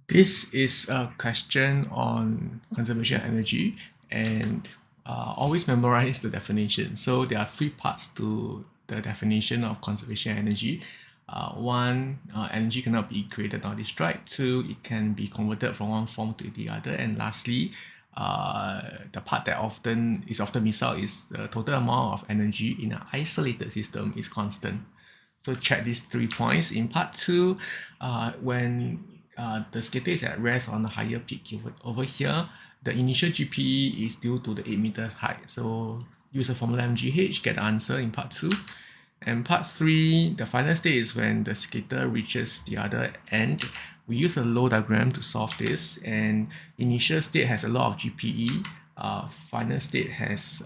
This is a question on conservation energy, and always memorize the definition. So there are three parts to the definition of conservation energy. One, energy cannot be created or destroyed. Two, it can be converted from one form to the other. And lastly, the part that is often missed out is the total amount of energy in an isolated system is constant. So check these 3 points. In part two, when the skater is at rest on the higher peak over here, the initial GPE is due to the 8 meters height. So use the formula MGH, get the answer in part two. And part three, the final state is when the skater reaches the other end. We use a low diagram to solve this, and initial state has a lot of GPE. Final state has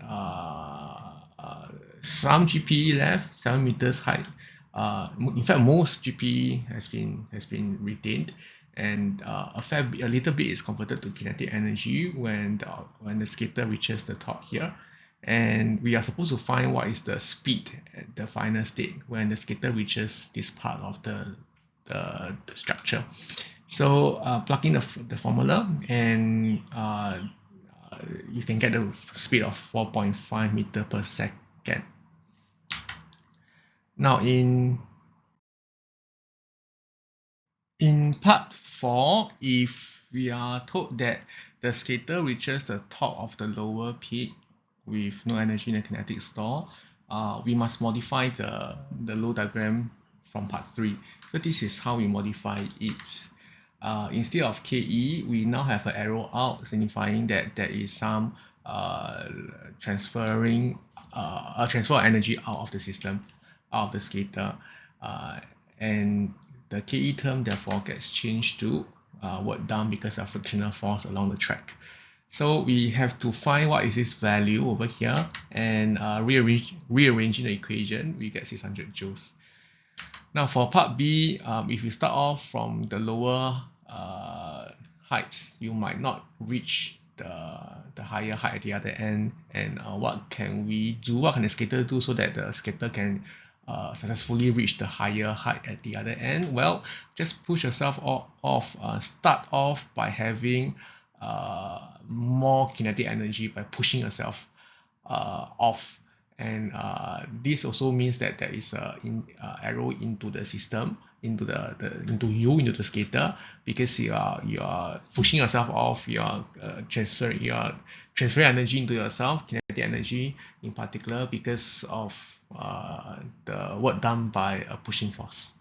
some GPE left, 7 meters height. In fact, most GPE has been retained, and a little bit is converted to kinetic energy when the skater reaches the top here. And we are supposed to find what is the speed at the final state when the skater reaches this part of the structure. So plug in the formula, and you can get the speed of 4.5 meter per second. Now in part 4, if we are told that the skater reaches the top of the lower peak with no energy in the kinetic store, we must modify the low diagram from part 3. So this is how we modify it. Instead of KE, we now have an arrow out signifying that there is some transfer of energy out of the system, out of the skater, and the KE term therefore gets changed to work done because of frictional force along the track. So we have to find what is this value over here, and rearranging the equation, we get 600 joules. Now for part B, if you start off from the lower heights, you might not reach the higher height at the other end. And what can we do? What can the skater do so that the skater can successfully reach the higher height at the other end? Well, just push yourself off. Start off by having more kinetic energy by pushing yourself off. And this also means that there is a arrow into the system, into the skater, because you are pushing yourself off. You are transferring energy into yourself, kinetic energy in particular, because of the work done by a pushing force.